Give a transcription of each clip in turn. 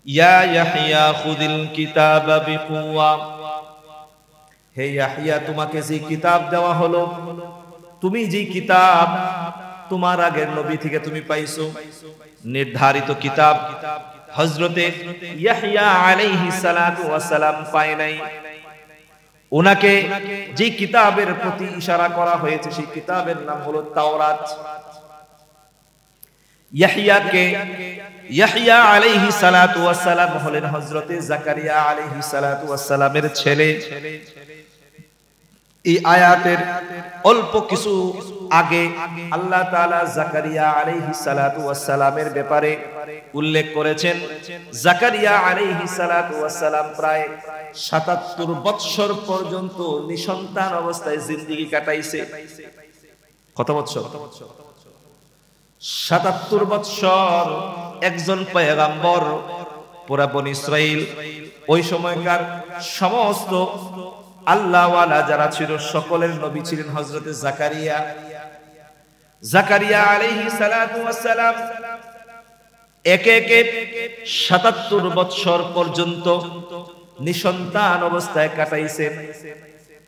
ইয়া ইয়াহইয়া খুযিল কিতাবা বিকুওয়া, হে ইয়াহইয়া তোমাকে যে কিতাব দেওয়া হলো, তুমি যে কিতাব তোমার আগের নবী থেকে তুমি পাইছো, নির্ধারিত কিতাব হযরতে ইয়াহইয়া আলাইহিস সালাতু ওয়াস সালাম পায় নাই। ওনাকে যে কিতাবের প্রতি ইশারা করা হয়েছে সেই কিতাবের নাম হলো তাওরাত। ইয়াহইয়া আলাইহিস সালাতু ওয়াস সালাম হলেন হযরতে জাকারিয়া আলাইহিস সালাতু ওয়াস সালামের ছেলে। এই আয়াতের অল্প কিছু আগে আল্লাহ তাআলা জাকারিয়া আলাইহিস সালাতু ওয়াস সালামের ব্যাপারে উল্লেখ করেছেন। জাকারিয়া আলাইহিস সালাতু ওয়াস সালাম প্রায় ৭৭ বৎসর পর্যন্ত নিঃসন্তান অবস্থায় জিন্দেগি কাটাইছে। কত বৎসর? ৭৭ বৎসর। একজন পয়গম্বর, পুরা বনী ইসরাইল, ওই সময়কার সমস্ত আল্লাহওয়ালা যারা ছিল সকলের নবী ছিলেন হযরতে জাকারিয়া। জাকারিয়া আলাইহিস সালাতু ওয়াস সালাম একে একে ৭৭ বৎসর পর্যন্ত নিঃসন্তান অবস্থায় কাটাইছেন।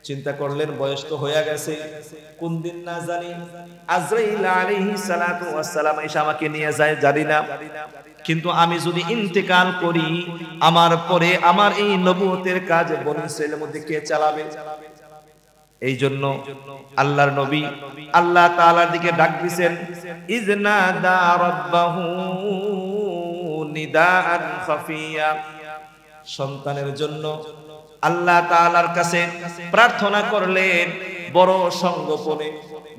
চিন্তা করলেন বয়স তো হয়ে গেছে, কোন দিন না জানি আজরাইল আলাইহিস সালাতু ওয়াস সালাম এসে আমাকে নিয়ে যায় জানি না, কিন্তু আমি যদি ইন্তেকাল করি আমার পরে আমার এই নবুয়তের কাজ বনী ইসরাইলের মধ্যে কে চালাবে? এই জন্য আল্লাহর নবী আল্লাহ তাআলার দিকে ডাক দিবেন, ইজনাদা রাব্বাহু নিদাআন খাফিয়া। সন্তানের জন্য আল্লাহ তাআলার কাছে প্রার্থনা করলেন বড় সংগোপনে,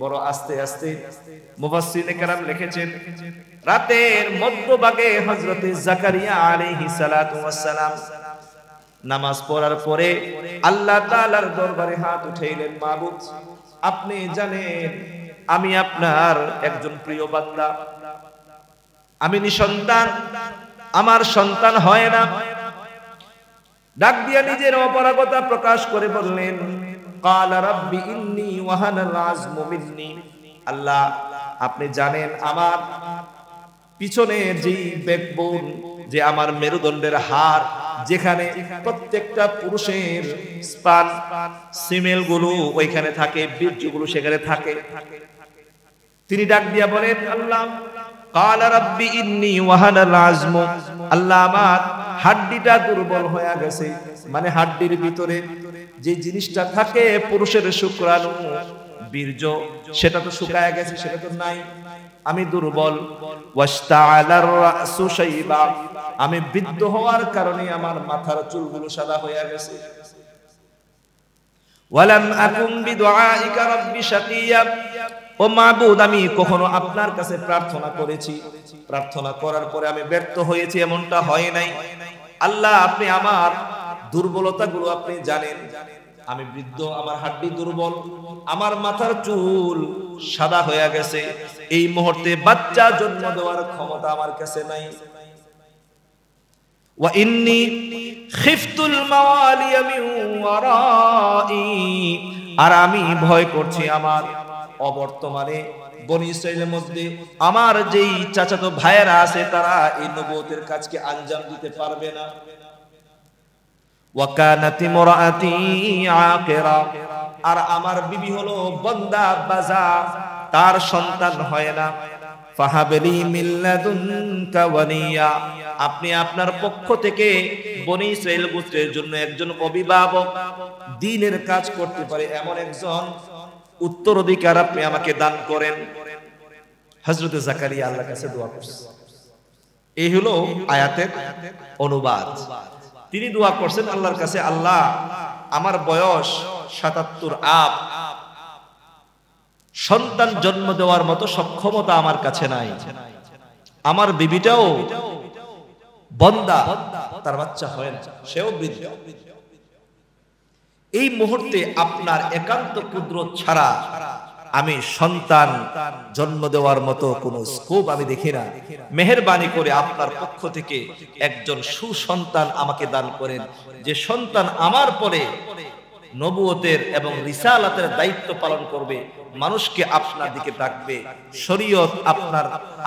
বড় আস্তে আস্তে। মুফাসসিরিনে কেরাম লিখেছেন রাতের মধ্যভাগে হযরতে জাকারিয়া আলাইহিস সালাতু ওয়াস সালাম নামাজ পড়ার পরে আল্লাহ তাআলার দরবারে হাত উঠাইলেন, মাবুদ আপনি জানেন আমি আপনার একজন প্রিয় বান্দা, আমি নিঃসন্তান, আমার সন্তান হয় না। ডাক দিয়া নিজের অপরাগতা প্রকাশ করে বললেন, ক্বালা রাব্বি ইন্নী ওয়াহানাল আযমু মিন্নী। আল্লাহ আপনি জানেন আমার পিছনের যে ব্যাকবোন, যে আমার মেরুদণ্ডের হাড়, যেখানে প্রত্যেকটা পুরুষের স্পান সিমেল গুলো ওইখানে থাকে, বীর্যগুলো সেখানে থাকে। তিনি ডাক দিয়া বলেন, আল্লাহ ক্বালা রাব্বি ইন্নী ওয়াহানাল আযমু, আল্লাহ আমার হাড্ডিটা দুর্বল হয়ে গেছে, মানে হাড্ডির ভিতরে যে জিনিসটা থাকে পুরুষের শুক্রাণু বীর্য, সেটা তো শুকায় গেছে, সেটা তো নাই, আমি দুর্বল। ওয়াশতাআলার রাসু শাইবা, আমি বৃদ্ধ হওয়ার কারণে আমার মাথার চুলগুলো সাদা হয়ে গেছে। ওয়ালাম আকুম বিদুআইকা রাব্বি শাকিয়া, ও মাবুদ আমি কখনো আপনার কাছে প্রার্থনা করেছি, প্রার্থনা করার পরে আমি ব্যর্থ হয়েছি এমনটা হয় নাই। আল্লাহ আপনি আমার দুর্বলতাগুলো আপনি জানেন, আমি বৃদ্ধ, আমার হাড্ডি দুর্বল, আমার মাথার চুল সাদা হয়ে গেছে, এই মুহূর্তে বাচ্চা জন্ম দেওয়ার ক্ষমতা আমার কাছে নাই। ওয়া ইন্নী খিফতুল মাওয়ালিয়া মিন ওয়ারাই, আর আমি ভয় করছি আমার অবর্তমানে বনী ইসরাইলের মধ্যে আমার যেই চাচাতো ভাইয়েরা আছে তারা এই নবুয়তের কাজকে আঞ্জাম দিতে পারবে না। ওয়া কানাত ইমরাআতি আকিরা, আর আমার বিবি হলো বন্দা বাজা, তার সন্তান হয় না। ফাহাবলি মিন লাদুনকা ওয়ালিয়া, আপনি আপনার পক্ষ থেকে বনী ইসরাইল গোত্রের জন্য একজন অভিভাবক, দ্বীনের কাজ করতে পারে এমন একজন উত্তরাধিকার আপনি আমাকে দান করেন। হযরতে জাকারিয়া আল্লাহর কাছে দোয়া করছেন। এই হলো আয়াতের অনুবাদ। তিনি দোয়া করছেন আল্লাহর কাছে, আল্লাহ আমার বয়স ৭৭ আপ, সন্তান জন্ম দেওয়ার মতো সক্ষমতা আমার কাছে নাই, আমার বিবিটাও বন্দা, তার বাচ্চা হয় না, সেও বৃদ্ধ। এই মুহূর্তে আপনার একান্ত কুদরত ছাড়া আমি সন্তান জন্ম দেওয়ার মতো কোনো স্কোপ আমি দেখি না। মেহেরবানি করে আপনার পক্ষ থেকে একজন সুসন্তান আমাকে দান করেন, যে সন্তান আমার পরে নবুয়তের এবং রিসালাতের দায়িত্ব পালন করবে, মানুষকে আপনার দিকে ডাকবে, শরীয়ত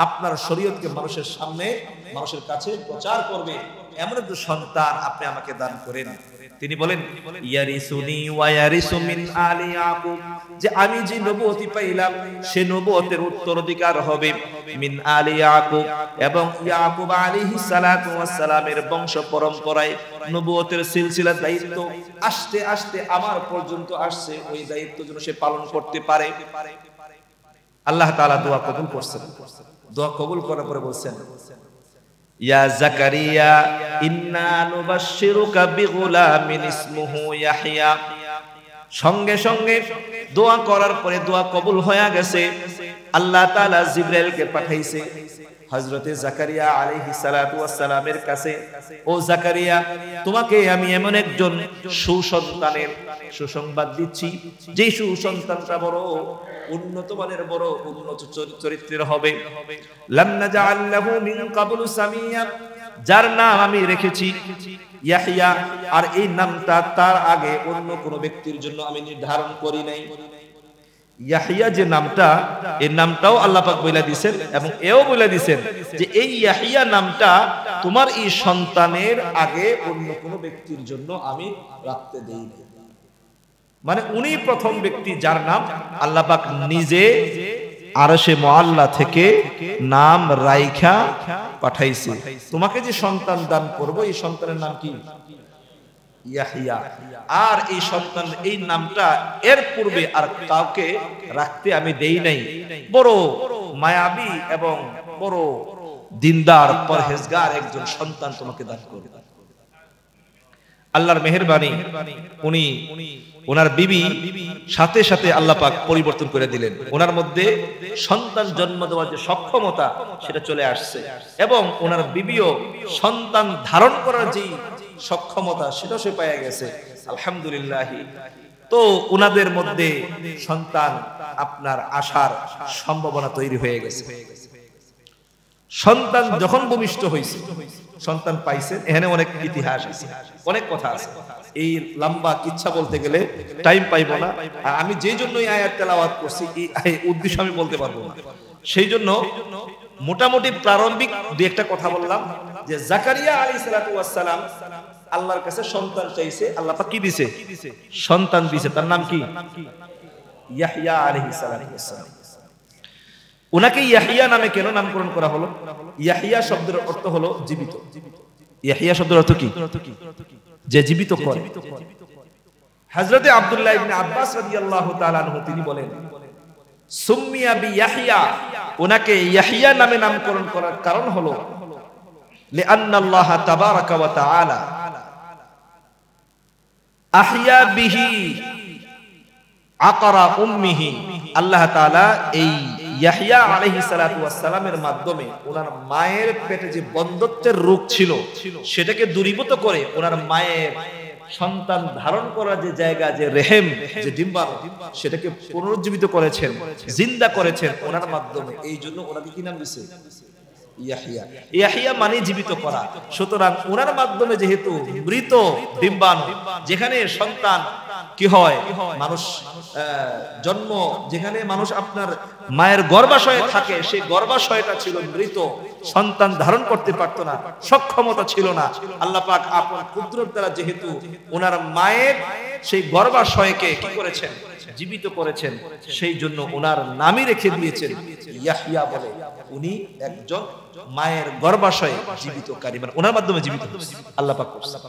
আপনার শরীয়তকে মানুষের সামনে, মানুষের কাছে প্রচার করবে। এমন একজন সন্তান আপনি আমাকে দান করেন। তিনি বলেন ইয়ারিসুনি ওয়া ইয়ারিসু মিন আলি ইয়াকুব, যে আমি যে নবুয়তি পাইলাম সে নবুয়তের উত্তরাধিকার হবে মিন আলি ইয়াকুব, এবং ইয়াকুব আলাইহিস সালাতু ওয়াস সালামের বংশ পরম্পরায় নবুয়তের সিলসিলার দায়িত্ব আস্তে আস্তে আমার পর্যন্ত আসছে, ওই দায়িত্ব যেন সে পালন করতে পারে। আল্লাহ তাআলা দোয়া কবুল করছেন। দোয়া কবুল করার পরে বলছেন ইয়া জাকারিয়া ইন্না নুবাশশিরুকা বিগুলামিন ইসমুহু ইয়াহইয়া। সঙ্গে সঙ্গে দোয়া করার পরে দোয়া কবুল হয়ে গেছে। আল্লাহ তাআলা জিবরাইলকে পাঠাইছে হযরতে জাকারিয়া আলাইহিস সালাতু ওয়াস সালামের কাছে, ও জাকারিয়া তোমাকে আমি এমন একজন সুসন্তানের সুসংবাদ দিচ্ছি, যে সুসন্তানটা বড় উন্নত মানের, বড় উন্নত চরিত্রের হবে। লাম নাজআল লাহু মিন ক্বাবলু সামিয়া, যার নাম আমি রেখেছি ইয়াহইয়া, আর এই নামটা তার আগে অন্য কোন ব্যক্তির জন্য আমি নির্ধারণ করি নাই। ইয়াহইয়া যে নামটা, এই নামটাও আল্লাহ পাক বলে দিবেন, এবং এও বলে দিবেন যে এই ইয়াহইয়া নামটা তোমার এই সন্তানের আগে অন্য কোন ব্যক্তির জন্য আমি রাখতে দেই না। মানে উনি প্রথম ব্যক্তি যার নাম আল্লাহ পাক নিজে আরশে মুআল্লা থেকে নাম রাইখা পাঠাইছে। তোমাকে যে সন্তান দান করব এই সন্তানের নাম কি? ইয়াহইয়া। আর এই সন্তান এই নামটা এর পূর্বে আর কাউকে রাখতে আমি দেই নাই। বড় মায়াবী এবং বড় দিনদার পরহেজগার একজন সন্তান তোমাকে দান করব। আল্লাহর মেহেরবানি, উনি ওনার বিবি সাথে সাথে আল্লাহ পাক পরিবর্তন করে দিলেন। ওনার মধ্যে সন্তান জন্ম দেওয়ার যে সক্ষমতা সেটা চলে আসছে, এবং ওনার বিবিও সন্তান ধারণ করার যে সক্ষমতা সেটাও সে পেয়ে গেছে। আলহামদুলিল্লাহ। তো ওনাদের মধ্যে সন্তান আপনার আসার সম্ভাবনা তৈরি হয়ে গেছে। সন্তান যখন ভূমিষ্ঠ হয়েছে, সন্তান পাইছেন, এখানে অনেক ইতিহাস আছে, অনেক কথা আছে। এই লম্বা কিচ্ছা বলতে গেলে টাইম পাইবো না। আমি যেই জন্য এই আয়াত তেলাওয়াত করছি এই উদ্দেশ্য আমি বলতে পারবো না। সেই জন্য মোটামুটি প্রারম্ভিক দুই একটা কথা বললাম যে জাকারিয়া আলাইহিস সালাতু ওয়াস সালাম আল্লাহর কাছে সন্তান চাইছে, আল্লাহ পাক কি দিয়েছে? সন্তান দিয়েছে। তার নাম কি? ইয়াহইয়া আলাইহিস সালাতু ওয়াস সালাম। উনাকে ইয়াহইয়া নামে কেন নামকরণ করা হলো? ইয়াহইয়া শব্দের অর্থ হলো জীবিত। ইয়াহইয়া শব্দের অর্থ কি? যে জীবিত করে। হযরতে আব্দুল্লাহ ইবনে আব্বাস রাদিয়াল্লাহু তাআলা আনহু তিনি বলেন সুম্মিয়া বিয়াহইয়া, উনাকে ইয়াহইয়া নামে নামকরণ করার কারণ হলো লিআন্না আল্লাহ তাবারাকা ওয়া তাআলা আহইয়া বিহি আকরা উম্মিহি। আল্লাহ তাআলা এই ইয়াহইয়া আলাইহিস সালাতু ওয়াস সালামের মাধ্যমে ওনার মায়ের পেটে যে বন্ধ্যত্বের রোগ ছিল সেটাকে দূরীভূত করে ওনার মায়ের সন্তান ধারণ করার যে জায়গা, যে রেহেম, যে ডিম্বাণু, সেটাকে পুনরুজ্জীবিত করেছেন, জিন্দা করেছেন ওনার মাধ্যমে। এই জন্য ওনাকে কি নাম দিয়েছে? ইয়াহইয়া। ইয়াহইয়া মানে জীবিত করা। সুতরাং ওনার মাধ্যমে যেহেতু মৃত ডিম্বাণু, যেখানে সন্তান কি হয়, মানুষ জন্ম, যেখানে মানুষ আপনার মায়ের গর্ভাশয়ে থাকে, সেই গর্ভাশয়টা ছিল মৃত, সন্তান ধারণ করতে পারতো না, সক্ষমতা ছিল না। আল্লাহ পাক আপন কুদরত দ্বারা যেহেতু ওনার মায়ের সেই গর্ভাশয়কে কি করেছেন? জীবিত করেছেন। সেই জন্য ওনার নামই রেখে দিয়েছেন ইয়াহইয়া বলে। উনি একজন মায়ের গর্ভাশয়ে জীবিতকারী, মানে ওনার মাধ্যমে জীবিত আল্লাহ পাক করছেন।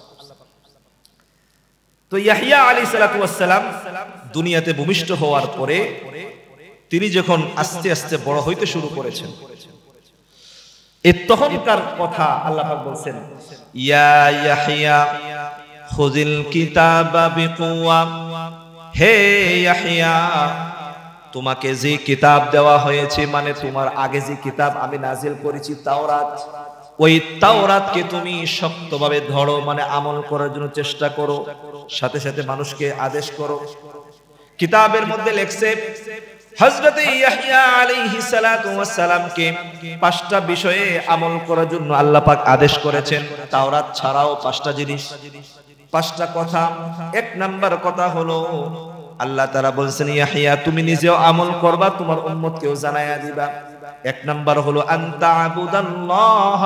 তো ইয়াহইয়া আলাইহিস সালাতু ওয়াস সালাম দুনিয়াতে ভূমিষ্ঠ হওয়ার পরে তিনি যখন আস্তে আস্তে বড় হইতে শুরু করেছেন, এই তখনকার কথা আল্লাহ পাক বলছেন ইয়া ইয়াহইয়া খুযিল কিতাবা বিকুওয়া, হে ইয়াহইয়া তোমাকে যে কিতাব দেওয়া হয়েছে, মানে তোমার আগে যে কিতাব আমি নাজিল করেছি তাওরাত, ওই তাওরাতকে তুমি শক্তভাবে ধরো, মানে আমল করার জন্য চেষ্টা করো, সাথে সাথে মানুষকে আদেশ করো। কিতাবের মধ্যে লেখছে হযরতে ইয়াহইয়া আলাইহিস সালাতু ওয়াস সালামকে 5টা বিষয়ে আমল করার জন্য আল্লাহ পাক আদেশ করেছেন। তাওরাত ছাড়াও 5টা জিনিস, 5টা কথা। 1 নাম্বার কথা হলো আল্লাহ তাআলা বলছেন ইয়াহইয়া তুমি নিজেও আমল করবা, তোমার উম্মতকেও জানায়া দিবা। 1 নাম্বার হলো আনতা আবুদাল্লাহ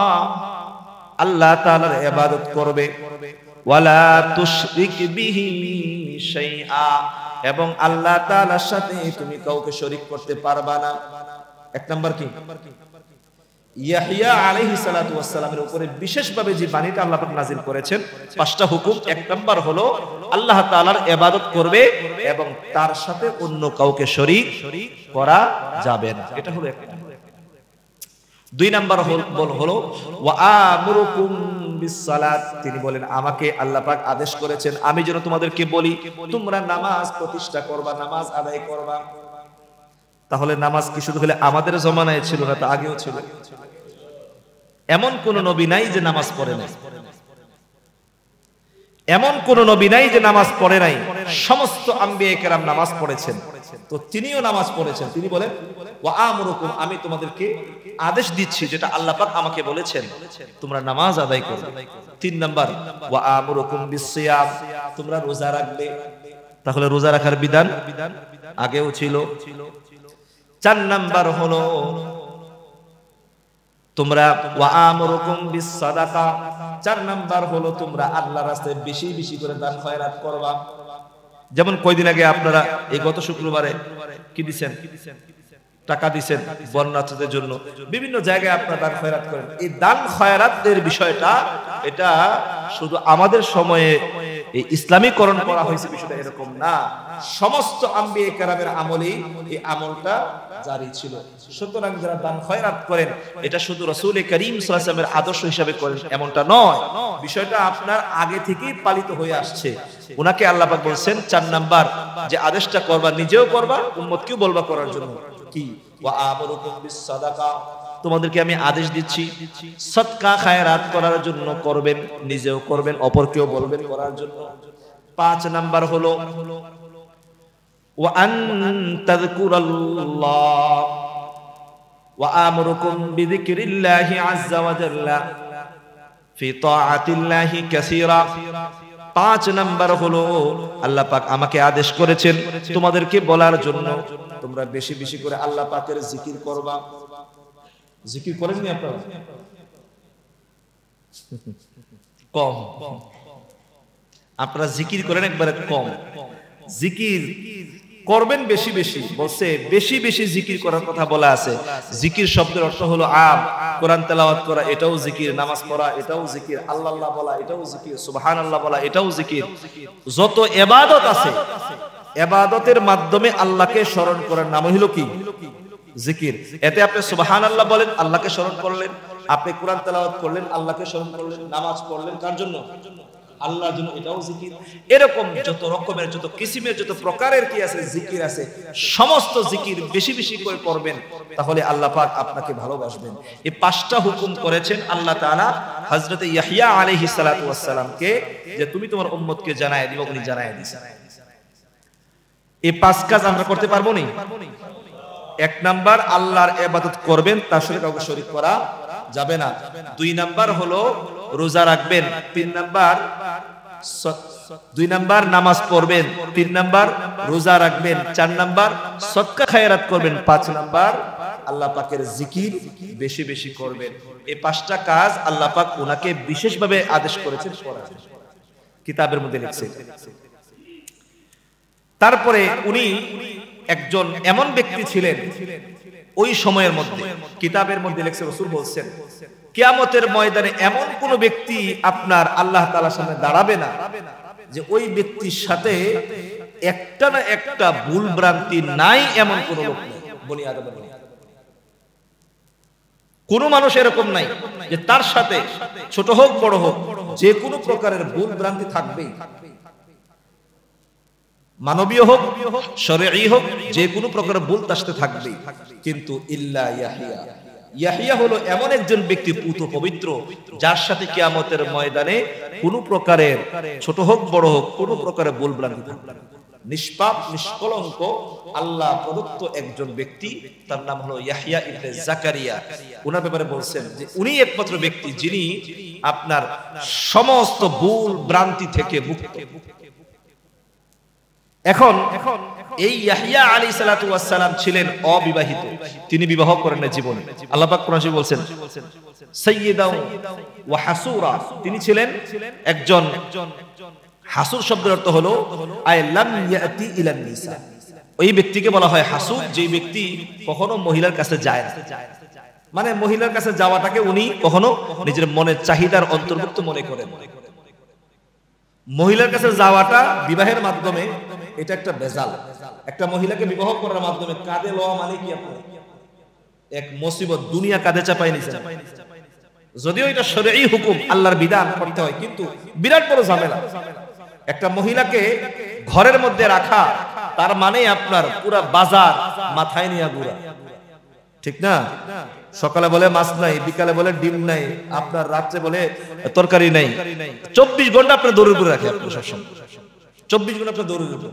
আল্লাহ তাআলার ইবাদত করবে, ওয়ালা তুশরিক বিহি শাইআ, এবং আল্লাহ তাআলার সাথে তুমি কাউকে শরীক করতে পারবা না। এক নাম্বার কি? ইয়াহইয়া আলাইহিস সালাতু ওয়াস সালামের উপরে বিশেষভাবে যে বাণীটা আল্লাহ পাক নাযিল করেছেন, পাঁচটা হুকুম। এক নাম্বার হলো আল্লাহ তাআলার ইবাদত করবে এবং তার সাথে অন্য কাউকে শরীক করা যাবে না, এটা হলো এক। দুই নাম্বার হলো ওয়া আমুরুকুম বিসসালাত, তিনি বলেন আমাকে আল্লাহ পাক আদেশ করেছেন আমি যেন তোমাদেরকে বলি তোমরা নামাজ প্রতিষ্ঠা করবা, নামাজ আদায় করবা। তাহলে নামাজ কি শুধু হলে আমাদের জমানায় ছিল না, তা আগেও ছিল। এমন কোন নবী নাই যে নামাজ পড়ে নাই, এমন কোন নবী নাই যে নামাজ পড়ে নাই। সমস্ত আম্বিয়া কেরাম নামাজ পড়েছেন, তো তিনিও নামাজ পড়েছেন। তিনি বলেন ওয়া আমুরুকুম, আমি তোমাদেরকে আদেশ দিচ্ছি যেটা আল্লাহ পাক আমাকে বলেছেন তোমরা নামাজ আদায় করবে। তিন নাম্বার ওয়া আমুরুকুম বিসসিয়াম, তোমরা রোজা রাখবে। তাহলে রোজা রাখার বিধান আগেও ছিল। চার নাম্বার হলো তোমরা ওয়া আমুরুকুম বিসসাদাকা, চার নাম্বার হলো তোমরা আল্লাহর রাস্তায় বেশি বেশি করে দান খয়রাত করবা। যেমন কয়দিন আগে আপনারা এই গত শুক্রবারে কি দিবেন? টাকা দিবেন বন্যার্থীদের জন্য, বিভিন্ন জায়গায় আপনারা দান খয়রাত করেন। এই দান খয়রাতের বিষয়টা এটা শুধু আমাদের সময়ে এই ইসলামীকরণ করা হয়েছে বিষয়টা এরকম না, সমস্ত আম্বিয়া কেরামের আমলেই এই আমলটা জারি ছিল। সুতরাং যারা দান খয়রাত করেন এটা শুধু রাসূল করিম সাল্লাল্লাহু আলাইহি ওয়াসাল্লামের আদর্শ হিসেবে করেন এমনটা নয়, বিষয়টা আপনার আগে থেকেই পালিত হয়ে আসছে। উনাকে আল্লাহ পাক বলেন চার নাম্বার যে আদেশটা করবা নিজেও করবা, উম্মতকেও বলবা করার জন্য। কি? ওয়া আমুরুকুম বিসসাদাকা, তোমাদেরকে আমি আদেশ দিচ্ছি সদকা খায়রাত করার জন্য করবেন, নিজেও করবেন, অপরকেও বলবেন করার জন্য। পাঁচ নাম্বার হলো ওয়া আন তাযকুরাল্লাহ ওয়া আমুরুকুম বিযিকরিল্লাহি আযজা ওয়া জাল্লা ফি তাআতিল্লাহি কাসীরা। পাঁচ নাম্বার হলো আল্লাহ পাক আমাকে আদেশ করেছেন তোমাদেরকে বলার জন্য তোমরা বেশি বেশি করে আল্লাহ পাকের জিকির করবা। জিকির করেননি আপনারা? কম। আপনারা জিকির করেন একবারে কম। জিকির করবেন বেশি বেশি, বলছে বেশি বেশি জিকির করার কথা বলা আছে। জিকির শব্দের অর্থ হলো আম, কোরআন তেলাওয়াত করা এটাও জিকির, নামাজ পড়া এটাও জিকির, আল্লাহ আল্লাহ বলা এটাও জিকির, সুবহানাল্লাহ বলা এটাও জিকির। যত ইবাদত আছে ইবাদতের মাধ্যমে আল্লাহকে স্মরণ করার নাম হলো কি? জিকির। এতে আপনি সুবহানাল্লাহ বলেন আল্লাহকে স্মরণ করলেন, আপনি কোরআন তেলাওয়াত করলেন আল্লাহকে স্মরণ করলেন, নামাজ পড়লেন কার জন্য? আল্লাহর জন্য, এটাও জিকির। এরকম যত রকমের যত কিসিমের যত প্রকারের কি আছে জিকির আছে, সমস্ত জিকির বেশি বেশি করে করবেন, তাহলে আল্লাহ পাক আপনাকে ভালোবাসবেন। এই পাঁচটা হুকুম করেছেন আল্লাহ তাআলা হযরত ইয়াহইয়া আলাইহিস সালাতু ওয়াস সালামকে, যে তুমি তোমার উম্মতকে জানায় দিও, উনি জানায় দিয়েছেন। এই পাঁচ কাজ আমরা করতে পারবো না। এক নাম্বার আল্লাহর ইবাদত করবেন, তার সাথে কাউকে শরীক করা যাবে না। দুই নাম্বার হলো রোজা রাখবেন। দুই নাম্বার নামাজ পড়বেন। তিন নাম্বার রোজা রাখবেন। চার নাম্বার সদকা খায়রাত করবেন। পাঁচ নাম্বার আল্লাহ পাকের জিকির বেশি বেশি করবেন। এই পাঁচটা কাজ আল্লাহ পাক ওনাকে বিশেষভাবে আদেশ করেছেন করার, কিতাবের মধ্যে লিখছেন। তারপরে উনি একজন এমন ব্যক্তি ছিলেন ওই সময়ের মধ্যে, কিতাবের মধ্যে লেখছে, রাসূল বলছেন কিয়ামতের ময়দানে এমন কোন ব্যক্তি আপনার আল্লাহ তাআলার সামনে দাঁড়াবে না যে ওই ব্যক্তির সাথে একটা না একটা ভুল ভ্রান্তি নাই, এমন কোন লোক নেই বনি আদমের মধ্যে। কোন মানুষ এরকম নাই যে তার সাথে ছোট হোক বড় হোক যে কোনো প্রকারের ভুল ভ্রান্তি থাকবেই, মানবীয় হোক শরঈ হোক যে কোনো প্রকারের ভুল তার সাথে থাকবেই। কিন্তু ইল্লা ইয়াহইয়া, ইয়াহইয়া হলো এমন একজন ব্যক্তি পুত পবিত্র যার সাথে কিয়ামতের ময়দানে কোনো প্রকারের ছোট হোক বড় হোক কোনো প্রকারের ভুল ভ্রান্তি থাকবে না। নিষ্পাপ নিষ্কলঙ্ক আল্লাহ প্রদত্ত একজন ব্যক্তি, তার নাম হলো ইয়াহইয়া ইবনে জাকারিয়া। ওনার ব্যাপারে বলছেন যে উনি একমাত্র ব্যক্তি যিনি আপনার সমস্ত ভুল ভ্রান্তি থেকে মুক্ত। এখন এই ইয়াহইয়া আলাইহিস সালাতু ওয়াস সালাম ছিলেন অবিবাহিত, তিনি বিবাহ করেন না জীবনে। আল্লাহ পাক কোরআনে বলছেন সাইয়্যিদাও ওয়া হাসুরা, তিনি ছিলেন একজন, হাসুর শব্দের অর্থ হলো আই লাম ইয়াতি ইলান নিসা, ওই ব্যক্তিকে বলা হয় হাসুর যে ব্যক্তি কখনো মহিলার কাছে যায় না। মানে মহিলার কাছে যাওয়াটাকে উনি কখনো নিজের মনের চাহিদার অন্তর্ভুক্ত মনে করেন। মহিলার কাছে যাওয়াটা বিবাহের মাধ্যমে এটা একটা বেজাল। একটা মহিলাকে বিবাহ করার মাধ্যমে কাঁধে লওয়া মানে কি আপনার এক মুসিবত, দুনিয়া কাঁধে চাপাই নিছে। যদিও এটা শরঈ হুকুম, আল্লাহর বিধান করতে হয়, কিন্তু বিরাট বড় ঝামেলা। একটা মহিলাকে ঘরের মধ্যে রাখা তার মানে আপনার পুরা বাজার মাথায় নিয়ে ঘোরা, ঠিক না? সকালে বলে মাছ নাই, বিকালে বলে ডিম নাই, আপনার রাত্রে বলে তরকারি নাই। 24 ঘন্টা আপনার দৌড়ে ঘুরে রাখে, আপনার সবসময় 24 ঘন্টা আপনার দৌড়ে ঘুরে,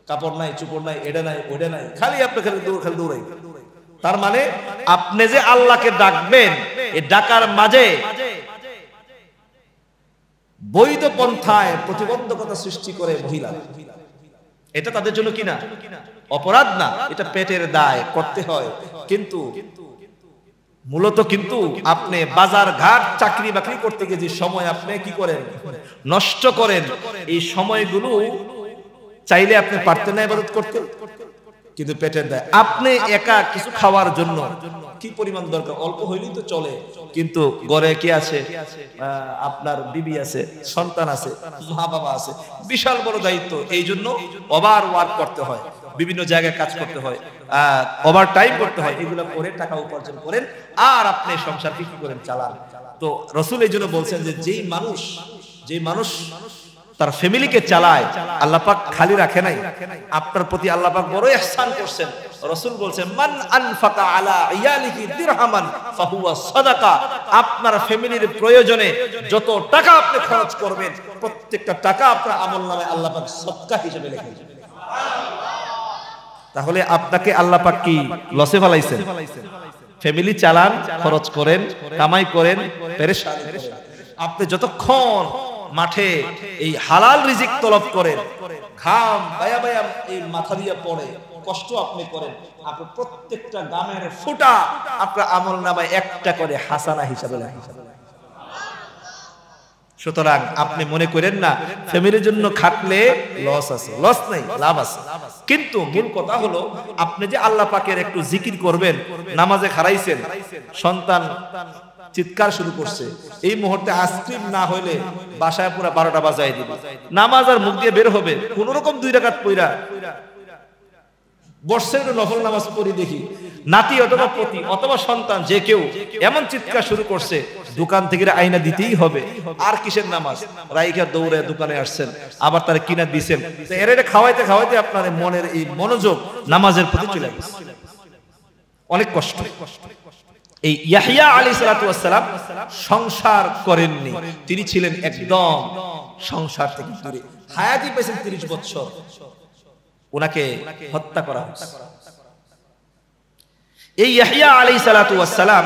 কাপড় নাই, চুপড় নাই, এটা নাই, ওটা নাই, খালি আপনার খালি দৌড়াই। তার মানে আপনি যে আল্লাহকে ডাকবেন, এই ডাকার মাঝে বৈধ পন্থায় প্রতিবন্ধকতা সৃষ্টি করে মহিলা, এটা তাদের জন্য কিনা অপরাধ না, এটা পেটের দায়, করতে হয়। কিন্তু মূলত কিন্তু আপনি বাজার ঘাট চাকরি বাকরি করতে গিয়ে যে সময় আপনি কি করেন নষ্ট করেন, এই সময়গুলো চাইলে আপনি পারতেন না ইবাদত করতে, কিন্তু পেটের দায়। আপনি একা কিছু খাওয়ার জন্য কি পরিমাণ দরকার, অল্প হইলেই তো চলে, কিন্তু ঘরে কি আছে, আপনার বিবি আছে, সন্তান আছে, মা বাবা আছে, বিশাল বড় দায়িত্ব। এই জন্য ওভার ওয়ার্ক করতে হয়, বিভিন্ন জায়গায় কাজ করতে হয়, ওভার টাইম করতে হয়, এগুলো করে টাকা উপার্জন করেন আর আপনি সংসারকে কি করেন চালান। তো রাসূল এই জন্য বলছেন যে যেই মানুষ তার ফ্যামিলিকে চালায়, আল্লাহ পাক খালি রাখে নাই, আপনার প্রতি আল্লাহ পাক বড় ইহসান করছেন। রাসূল বলছেন মান আনফাকা আলা ইয়ালিহি দিরহামান ফাহুয়া সাদাকা, আপনার ফ্যামিলির প্রয়োজনে যত টাকা আপনি খরচ করবেন, প্রত্যেকটা টাকা আপনার আমলনামায় আল্লাহ পাক সদকা হিসেবে লিখে দিবেন। তাহলে আপনাকে আল্লাহ পাক কি লসে ফেলাইছেন? ফ্যামিলি চালান, খরচ করেন, কামাই করেন, পেরেশান করেন। আপনি যতক্ষণ মাঠে এই হালাল রিজিক তলব করেন, ঘাম বায়া বায়া এই মাথা দিয়ে পড়ে, কষ্ট আপনি করেন, আপনার প্রত্যেকটা গামের ফোঁটা আপনার আমলনামায় একটা করে হাসানা হিসাবে লেখা। সুতরাং আপনি মনে করেন না ফ্যামিলির জন্য খাটলে লস আছে, লস নাই, লাভ আছে। কিন্তু মূল কথা হলো আপনি যে আল্লাহ পাকের একটু জিকির করবেন, নামাজে খাড়াইছেন, সন্তান চিৎকার শুরু করছে, এই মুহূর্তে আইসক্রিম না হইলে বাসায় পুরো 12টা বাজায় দিবে, নামাজ আর মুখ দিয়ে বের হবে, কোন রকম 2 রাকাত পড়া বর্ষের নফল নামাজ পড়ি দেখি, নাতি অথবা পতি অথবা সন্তান যে কেউ এমন চিৎকার শুরু করছে, দোকান থেকে আইনা দিতেই হবে। আর কিসের নামাজ, রাইখা দৌড়ে দোকানে আসছেন, আবার তারা কিনা দিছেন, তো এর খাওয়াইতে খাওয়াইতে আপনার মনের এই মনোযোগ নামাজের প্রতি চলে গেছে, অনেক কষ্ট। এই ইয়াহইয়া আলাইহিস সালাতু ওয়াস সালাম সংসার করেননি, তিনি ছিলেন একদম সংসার থেকে দূরে, হায়াতই পেয়েছেন 30 বছর, ওনাকে হত্যা করা হয়েছে। এই ইয়াহইয়া আলাইহিস সালাতু ওয়াস সালাম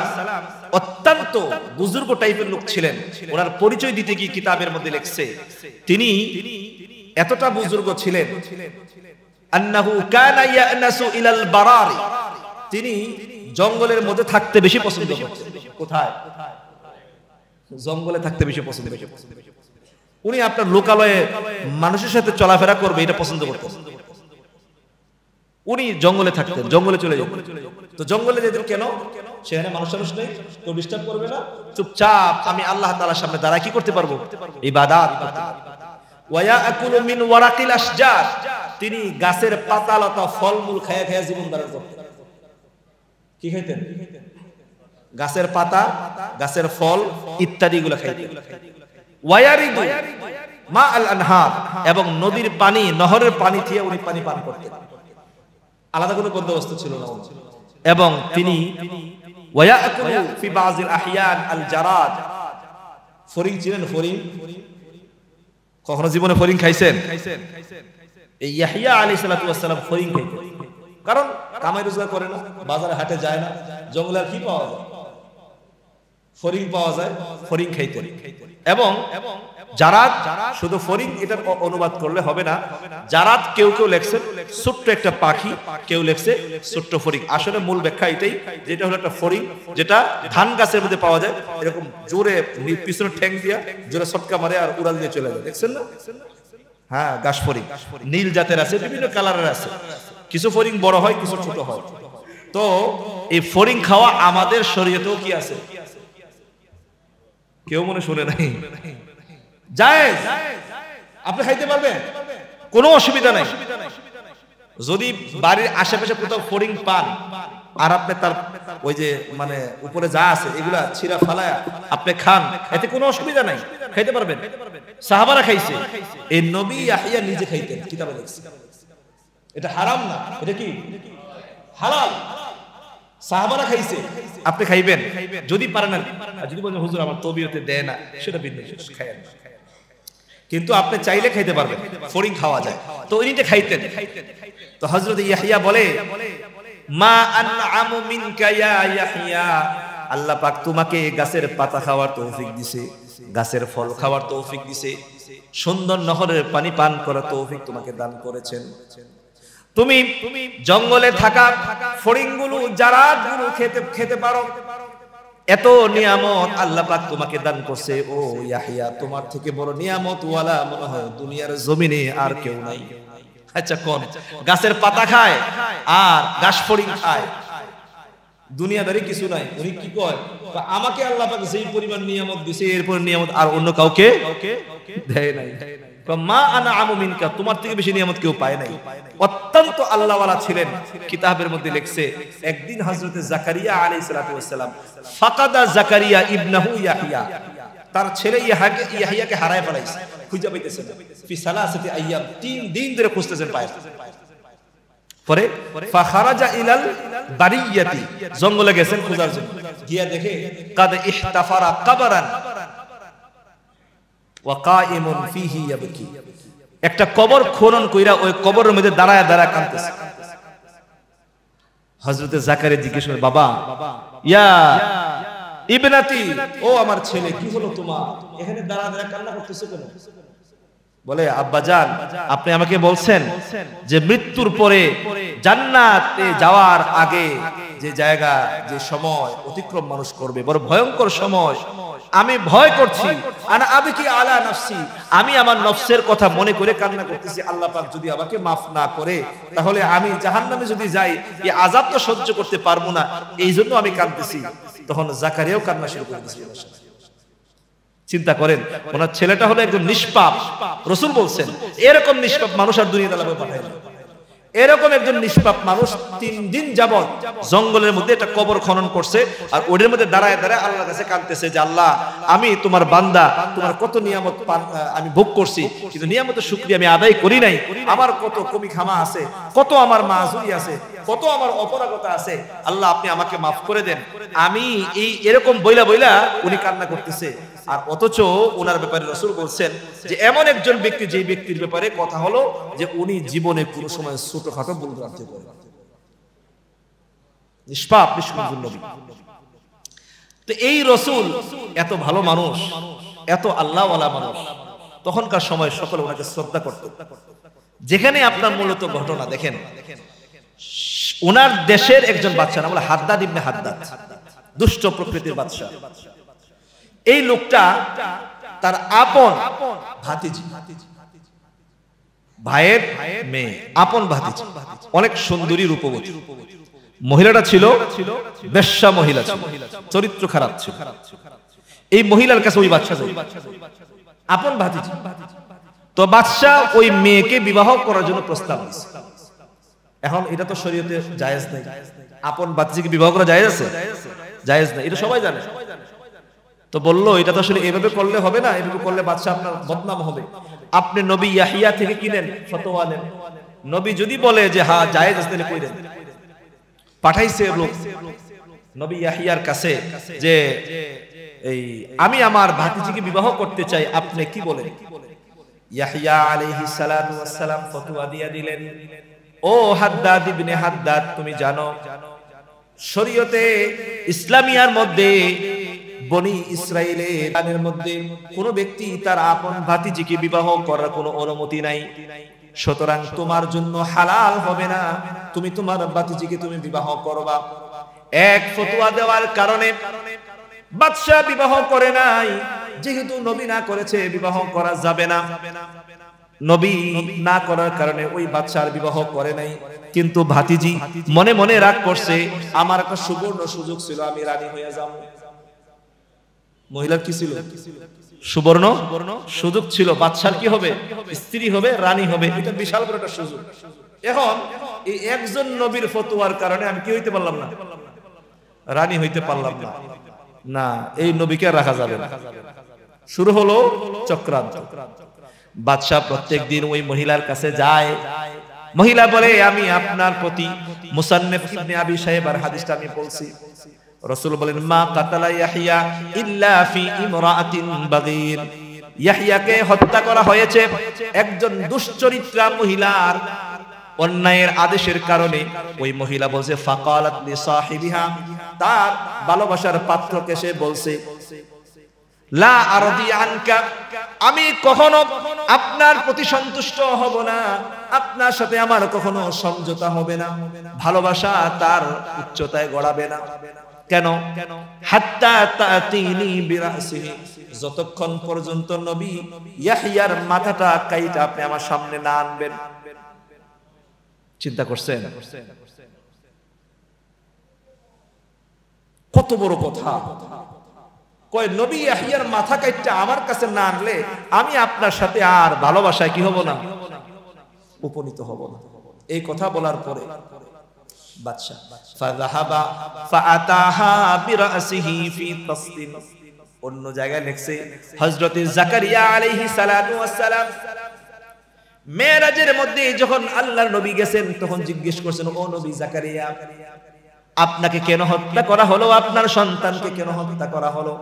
অত্যন্ত বুজুর্গ টাইপের লোক ছিলেন। ওনার পরিচয় দিতে গিয়ে কিতাবের মধ্যে লেখছে তিনি এতটা বুজুর্গ ছিলেন, আন্নাহু কানা ইয়ানাসু ইলাল বারারি, তিনি জঙ্গলের মধ্যে থাকতে বেশি পছন্দ করতেন। কোথায়? জঙ্গলে থাকতে বেশি পছন্দ করতেন। উনি আপনার লোকালয়ে মানুষের সাথে চলাফেরা করবে এটা পছন্দ করতেন। উনি জঙ্গলে থাকতেন, জঙ্গলে চলে যেতেন। তো জঙ্গলে যেতেন কেন? সেখানে মানুষ নেই, কেউ ডিস্টার্ব করবে না, চুপচাপ আমি আল্লাহ তাআলার সামনে দাঁড়ায় কি করতে পারবো? ইবাদত করতে পারবো। ওয়া ইয়াকুলু মিন ওয়ারাকিল আশজার, তিনি গাছের পাতা লতা ফলমূল খায়া খায়া জীবন ধারণ করতেন। কি খাইতেন? গাছের পাতা, গাছের ফল ইত্যাদি গুলো খাইতেন। ওয়ায়ারিদু মা আল আনহার, এবং নদীর পানি, নহরের পানি থেকে উনি পানি পান করতেন, আলাদা কোনো বন্দোবস্ত ছিল না। এবং তিনি ওয়ায়াকুলু ফি বাযিল আহয়ান আল জারাদ, ফরিং ছিলেন, ফরিং। কখনো জীবনে ফরিং খাইছেন? এই ইয়াহইয়া আলাইহিস সালাতু ওয়াস সালাম ফরিং খাইতেন, কারণ কামাই রোজগার করে না, বাজারে হাটে যায় না, জঙ্গলে কি পাওয়া যায়? ফরিং পাওয়া যায়, ফরিং খাইতেন। এবং জারাদ শুধু ফড়িং, এটার অনুবাদ করলে হবে না। জারাদ কেউ কেউ লেখছে ছোট্ট একটা পাখি, কেউ লেখছে ছোট্ট ফড়িং। আসলে মূল ব্যাখ্যা এটাই, যেটা হলো একটা ফড়িং যেটা ধান গাছের মধ্যে পাওয়া যায়, এরকম জোরে পিছনে ঠ্যাং দিয়া জোরে ছটকা মারে আর উড়াল দিয়ে চলে যায়, দেখছেন না? হ্যাঁ, গাছ ফড়িং নীল জাতের আছে, বিভিন্ন কালারের আছে, কিছু ফড়িং বড় হয়, কিছু ছোট হয়। তো এই ফড়িং খাওয়া আমাদের শরীয়তেও কি আছে? কেউ মনে শুনে নাই, জায়েজ, আপনি খাইতে পারবেন, কোনো অসুবিধা নাই। যদি বাড়ির আশেপাশে কোথাও ফড়িং পান আর আপনি তার ওই যে মানে উপরে যা আছে এগুলা ছিঁড়া ফালায়া আপনি খান, এতে কোনো অসুবিধা নাই, খাইতে পারবেন। সাহাবারা খাইছে, এই নবী ইয়াহইয়া নিজে খাইতেন, কিতাবে লেখছে। এটা হারাম না, এটা কি হালাল। সাহাবারা খাইছে, আপনি খাইবেন যদি পারেন। আর যদি বলেন হুজুর আমার তবিয়তে দেয় না, সেটা ভিন্ন, খাইয়েন না। কিন্তু আপনি চাইলে খাইতে পারবেন, ফড়িং খাওয়া যায়। তো উনিটা খাইতেন। তো হযরত ইয়াহইয়া বলে, মা আনআমু মিনকা ইয়া ইয়াহইয়া, আল্লাহ পাক তোমাকে গাছের পাতা খাওয়ার তৌফিক দিছে, গাছের ফল খাওয়ার তৌফিক দিছে, সুন্দর নহরের পানি পান করার তৌফিক তোমাকে দান করেছেন। তুমি জঙ্গলে থাকা ফড়িংগুলো, জারাদগুলো খেতে পারো। এত নিয়ামত আল্লাহ পাক তোমাকে দান করছে। ও ইয়াহইয়া, তোমার থেকে বড় নিয়ামত ওয়ালা মনে হয় দুনিয়ার জমিনে আর কেউ নাই। আচ্ছা, কোন গাছের পাতা খায় আর গাছ ফড়িং খায়, দুনিয়াদারি কিছু নাই। উনি কি কয়, আমাকে আল্লাহ পাক যেই পরিমাণ নিয়ামত দিয়েছে এরপর নিয়ামত আর অন্য কাউকে দেয় নাই। মা আনআমু মিনকা, তোমার থেকে বেশি নিয়ামত কেউ পায় নাই। অত্যন্ত আল্লাহওয়ালা ছিলেন। কিতাবের মধ্যে লেখছে, একদিন হযরত জাকারিয়া আলাইহিস সালাতু ওয়াস সালাম, ফাকাদা জাকারিয়া ইবনাহু ইয়াহইয়া, তার ছেলে ইয়াহইয়াকে হারায় ফেলাইছে, খুঁজে পাইতেছে না। ফি সালাসাতি আইয়াম, 3 দিন ধরে খুঁজতেছেন, পায়। পরে ফাখারাজা ইলাল বারিয়াতি, জঙ্গলে গেছেন খোঁজার জন্য। গিয়া দেখে কাদ ইহতাফারা কবরান ওয়া কাইমুন ফিহি ইয়াবকি, একটা কবর খনন কইরা ওই কবরের মধ্যে দাঁড়ায় দাঁড়ায় কাঁদতেছে। হযরত জাকারিয়া জিজ্ঞেস করে, বাবা, ইয়া ইবনাতি, ও আমার ছেলে, কি হলো তোমার, এখানে দাঁড়ায় দাঁড়ায় কান্না করতেছো কেন? বলে, আব্বাজান, আপনি আমাকে বলছেন যে মৃত্যুর পরে জান্নাতে যাওয়ার আগে যে জায়গা, যে সময় অতিক্রম মানুষ করবে, বড় ভয়ঙ্কর সময়, আমি ভয় করছি। আনা আবিকি আলা নাফসি, আমি আমার নফসের কথা মনে করে কান্না করতেছি। আল্লাহ পাক যদি আমাকে মাফ না করে, তাহলে আমি জাহান্নামে যদি যাই, এই আযাব তো সহ্য করতে পারবো না, এই জন্য আমি কাঁদতেছি। তখন জাকারিয়াও কান্না শুরু করে দিয়েছে। চিন্তা করেন, ওনার ছেলেটা হলো একদম নিষ্পাপ। রাসূল বলছেন, এরকম নিষ্পাপ মানুষ আর দুনিয়াতে আল্লাহ পাঠায় না। এরকম একজন নিষ্পাপ মানুষ 3 দিন যাবত জঙ্গলের মধ্যে একটা কবর খনন করছে, আর ওদের মধ্যে দাঁড়ায় দাঁড়ায় আল্লাহর কাছে কাঁদতেছে যে, আল্লাহ, আমি তোমার বান্দা, তোমার কত নিয়ামত আমি ভোগ করছি, কিন্তু নিয়ামতের শুকরিয়া আমি আদায় করি নাই। আমার কত কমি খামা আছে, কত আমার মাযুরি আছে, কত আমার অপরাগতা আছে, আল্লাহ আপনি আমাকে মাফ করে দেন। আমি এই এরকম বইলা বইলা উনি কান্না করতেছে। আর অথচ ওনার ব্যাপারে রাসূল বলছেন যে এমন একজন ব্যক্তি, যে ব্যক্তির ব্যাপারে কথা হলো যে উনি জীবনে কোনো সময় ছোটখাটো ভুল করতে পারে, নিষ্পাপ নিষ্কুল নবী। তো এই রাসূল এত ভালো মানুষ, এত আল্লাহওয়ালা মানুষ, তখনকার সময় সকলে ওনাকে শ্রদ্ধা করত। যেখানে আপনার মূলত ঘটনা দেখেন, ওনার দেশের একজন বাদশা, নাম হলো হাদ্দাদ ইবনে হাদ্দাদ, দুষ্ট প্রকৃতির বাদশা। এই লোকটা তার আপন ভাতিজি, ভাইয়ের মেয়ে, আপন ভাতিজি, অনেক সুন্দরী রূপবতী মহিলাটা ছিল, বেশ্যা মহিলা ছিল, চরিত্র খারাপ ছিল। এই মহিলার কাছে ওই বাদশা আপন ভাতিজি। তো বাদশা ওই মেয়েকে বিবাহ করার জন্য প্রস্তাব দিয়েছে। এখন এটা তো শরীয়তে জায়েজ নেই, আপন ভাতিজিকে বিবাহ করা জায়েজ আছে? জায়েজ নেই, এটা সবাই জানে। তো বললো, এটা তো আসলে এভাবে করলে হবে না, এভাবে করলে বাদশা আপনার বদনাম হবে। আপনি নবী ইয়াহইয়া থেকে কিনেন, ফতোয়া নেন। নবী যদি বলে যে হ্যাঁ জায়েজ আছে, তাহলে কইরেন। পাঠাইছে লোক নবী ইয়াহইয়ার কাছে যে এই আমি আমার ভাতিজিকে বিবাহ করতে চাই, আপনি কি বলেন? ইয়াহইয়া আলাইহিস সালাতু ওয়াস সালাম ফতোয়া দিয়া দিলেন, ও হাদ্দাদ ইবনে হাদ্দাদ, তুমি জানো শরীয়তে ইসলামিয়ার মধ্যে বনি ইসরাইলের মধ্যে কোন ব্যক্তি তার আপন ভাতিজিকে বিবাহ করার কোনো অনুমতি নাই, সুতরাং তোমার জন্য হালাল হবে না তুমি তোমার ভাতিজিকে তুমি বিবাহ করবা। এক ফতোয়া দেওয়ার কারণে বাদশা বিবাহ করে নাই, যেহেতু নবী না করেছে বিবাহ করা যাবে না, নবী না করার কারণে ওই বাদশার বিবাহ করে নাই। কিন্তু ভাতিজি মনে মনে রাগ করছে, আমার একটা সুবর্ণ সুযোগ ছিল, আমি রানী হয়ে যাব। মহিলার কি ছিল? সুবর্ণ সুযোগ ছিল, বাদশার কি হবে? স্ত্রী হবে, রানী হবে। এটা বিশাল বড় একটা সুযোগ। এখন এই একজন নবীর ফতোয়ার কারণে আমি কি হইতে পারলাম না? রানী হইতে পারলাম না। না, এই নবীকে রাখা যাবে না। শুরু হলো চক্রান্ত। বাদশা প্রত্যেকদিন ওই মহিলার কাছে যায়। মহিলা বলে, আমি আপনার প্রতি, মুসান্নিফ ইবনে আবি শাইবার হাদিসটা আমি বলছি, রাসূল বলেন, মা কাতালা ইয়াহইয়া ইল্লা ফি ইমরাআতিন বাগীর। ইয়াহইয়াকে হত্যা করা হয়েছে একজন দুশ্চরিত্রা মহিলার অন্যায়ের আদেশের কারণে। ওই মহিলা বলছে, ফাকালাত লি সাহিবিহা, তার ভালোবাসার পাত্রকে সে বলছে, লা আরদি আনকা, আমি কখনো আপনার প্রতি সন্তুষ্ট হব না, আপনার সাথে আমার কখনো সমঝোতা হবে না, ভালোবাসা তার উচ্চতায় গড়াবে না। কেন? হাত্তা তাতিনি বিরাসিহি, যতক্ষণ পর্যন্ত নবী ইয়াহইয়ার মাথাটা কাইটা আপনি আমার সামনে না আনবেন। চিন্তা করছেন কত বড় কথা? কয়, নবী ইয়াহইয়ার মাথা কাইটা আমার কাছে না আনলে আমি আপনার সাথে আর ভালোবাসায় কি হব না, উপনীত হব না। এই কথা বলার পরে বাদশা ফাযাহাবা ফাআতাহা বিরাসিহি ফি তাসলিম। অন্য জায়গায় লেখছে হযরত জাকারিয়া আলাইহিস সালাতু ওয়াস সালাম মেরাজের মধ্যে যখন আল্লাহর নবী গেছেন, তখন জিজ্ঞেস করছেন, ও নবী জাকারিয়া, আপনাকে কেন হত্যা করা হলো? আপনার সন্তানকে কেন হত্যা করা হলো?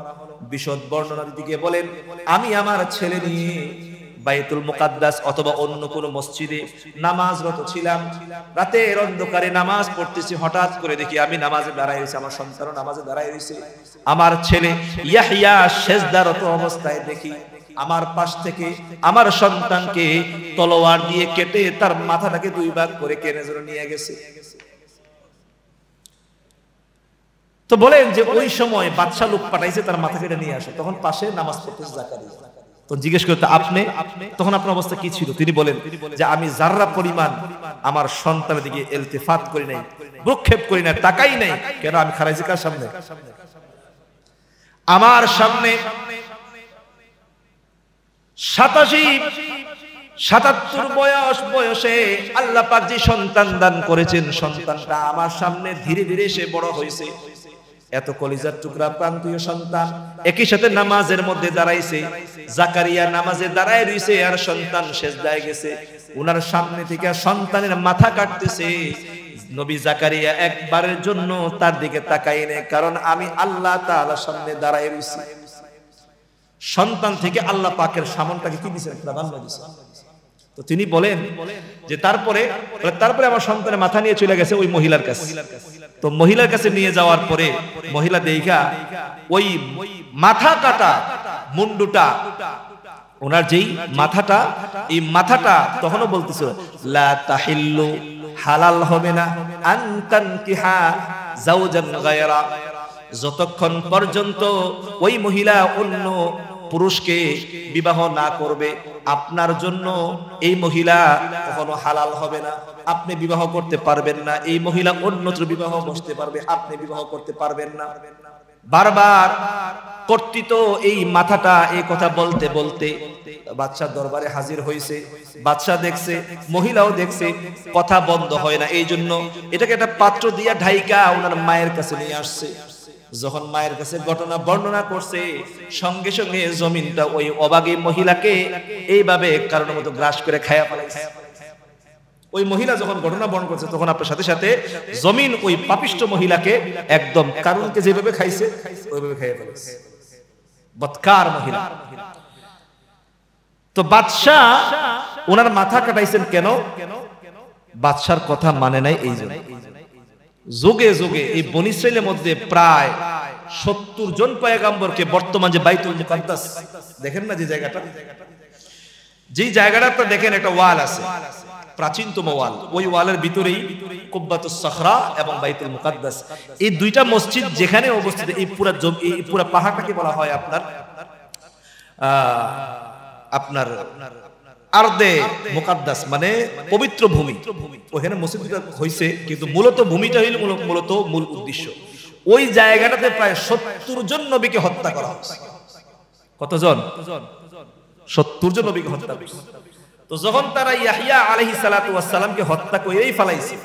বিশদ বর্ণনা দিকে বলেন, আমি আমার ছেলে নিয়ে বাইতুল মুকাদ্দাস অথবা অন্য কোন মসজিদে নামাজরত ছিলাম। রাতের অন্ধকারে নামাজ পড়তেছি, হঠাৎ করে দেখি আমি নামাজে দাঁড়ায় রয়েছি, আমার সন্তানও নামাজে দাঁড়ায় রয়েছে। আমার ছেলে ইয়াহইয়া সেজদারত অবস্থায় দেখি আমার পাশ থেকে আমার সন্তানকে তলোয়ার দিয়ে কেটে তার মাথাটাকে দুই ভাগ করে কেনে যেন নিয়ে গেছে। তো বলেন যে ওই সময় বাদশা লোক পাঠাইছে তার মাথা কেটে নিয়ে আসে, তখন পাশে নামাজ পড়তেছে জাকারিয়া। তো জিজ্ঞেস করতে, আপনি তখন আপনার অবস্থা কি ছিল? তিনি বলেন যে আমি যাররা পরিমাণ আমার সন্তানের দিকে ইলতিফাত করি নাই, ভ্রুক্ষেপ করি নাই, তাকাই নাই। কেন? আমি খারাইছি কার সামনে? আমার সামনে 87-77 বয়সে আল্লাহ পাক যে সন্তান দান করেছেন, সন্তানটা আমার সামনে ধীরে ধীরে সে বড় হয়েছে। এত কলিজার টুকরা প্রান্তীয় সন্তান একই সাথে নামাজের মধ্যে দাঁড়াইছে। জাকারিয়া নামাজে দাঁড়ায় রইছে আর সন্তান সেজদায় গেছে। উনার সামনে থেকে সন্তানের মাথা কাটতেছে। নবী জাকারিয়া একবারের জন্য তার দিকে তাকাই নেই, কারণ আমি আল্লাহ তাআলার সামনে দাঁড়ায় রইছি। সন্তান থেকে আল্লাহ পাকের সামনটাকে কি দিয়েছেন? প্রাধান্য দিয়েছেন। তো তিনি বলেন যে তারপরে আমার সন্তানের মাথা নিয়ে চলে গেছে ওই মহিলার কাছে। তো মহিলার কাছে নিয়ে যাওয়ার পরে মহিলা দেখা ওই মাথা কাটা মুন্ডুটা, ওনার যেই মাথাটা, এই মাথাটা তখনও বলতেছিল, লা তাহিল্লু, হালাল হবে না, আনতানকিহা যাওজান গায়রা, যতক্ষণ পর্যন্ত ওই মহিলা অন্য পুরুষকে বিবাহ না করবে, আপনার জন্য এই মহিলা কখনো হালাল হবে না, আপনি বিবাহ করতে পারবেন না। এই মহিলা অন্যত্র বিবাহ বসতে পারবে, আপনি বিবাহ করতে পারবেন না। বারবার কর্তৃত এই মাথাটা এই কথা বলতে বলতে বাদশার দরবারে হাজির হয়েছে। বাদশা দেখছে, মহিলাও দেখছে, কথা বন্ধ হয় না। এই জন্য এটাকে একটা পাত্র দিয়া ঢাইকা ওনার মায়ের কাছে নিয়ে আসছে। যখন মায়ের কাছে ঘটনা বর্ণনা করছে, সঙ্গে সঙ্গে জমিনটা ওই অবাগী মহিলাকে এইভাবে কারণের মতো গ্রাস করে খায়া ফেলাইছে। ওই মহিলা যখন ঘটনা বর্ণনা করছে, তখন আপনার সাথে সাথে জমিন ওই পাপিষ্ঠ মহিলাকে একদম কারণকে যেভাবে খাইছে ওইভাবে খাইয়া ফেলেছে। বদকার মহিলা। তো বাদশা ওনার মাথা কাটাইছেন কেন? বাদশার কথা মানে নাই এই জন্য। যুগে যুগে এই বনী ইসরাইলের মধ্যে প্রায় 70 জন পয়গম্বরকে বর্তমান যে বাইতুল মুকাদ্দাস দেখেন না যে জায়গাটা, যেই জায়গাটা আপনারা দেখেন একটা ওয়াল আছে, প্রাচীনতম ওয়াল, ওই ওয়ালের ভিতরেই কুব্বাতুস সাখরা এবং বাইতুল মুকাদ্দাস, এই দুইটা মসজিদ যেখানে অবস্থিত, এই পুরো পাহাড়টাকে বলা হয় আপনার আরদে মুকাদ্দাস, মানে পবিত্র ভূমি। ওখানে মসজিদটা হইছে, কিন্তু মূলত ভূমিটা হইল মূলত মূল উদ্দেশ্য। ওই জায়গাটাতে প্রায় 70 জন নবীকে হত্যা করা হয়েছে। কতজন? 70 জন নবীকে হত্যা করেছে। তো যখন তারা ইয়াহইয়া আলাইহিস সালাতু ওয়াস সালামকে হত্যা করেই ফেলাইছে,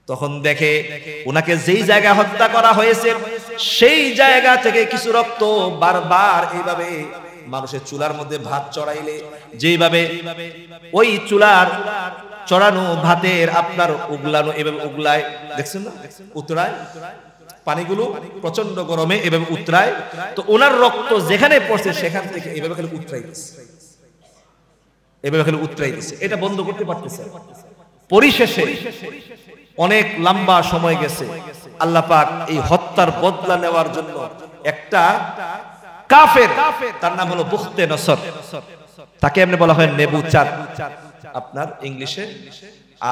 তখন দেখে ওনাকে যেই জায়গা হত্যা করা হয়েছে সেই জায়গা থেকে কিছু রক্ত বারবার এইভাবে মানুষের চুলার মধ্যে ভাত চড়াইলে যেভাবে ওই চুলার চড়ানো ভাতের আপনার উগলানো এভাবে উগলায়, দেখছেন না, উতরায় পানিগুলো প্রচন্ড গরমে এভাবে উতরায়, তো ওনার রক্ত যেখানে পড়ছে সেখান থেকে এভাবে খালি উতরাই দিচ্ছে, এভাবে খালি উতরাই দিচ্ছে। এটা বন্ধ করতে পারতেছে। পরিশেষে অনেক লম্বা সময় গেছে, আল্লাহ পাক এই হত্যার বদলা নেওয়ার জন্য একটা কাফের, তার নাম হলো বুখতে নসর, তাকে এমনি বলা হয় নেবুচাঁদ আপনার ইংলিশে,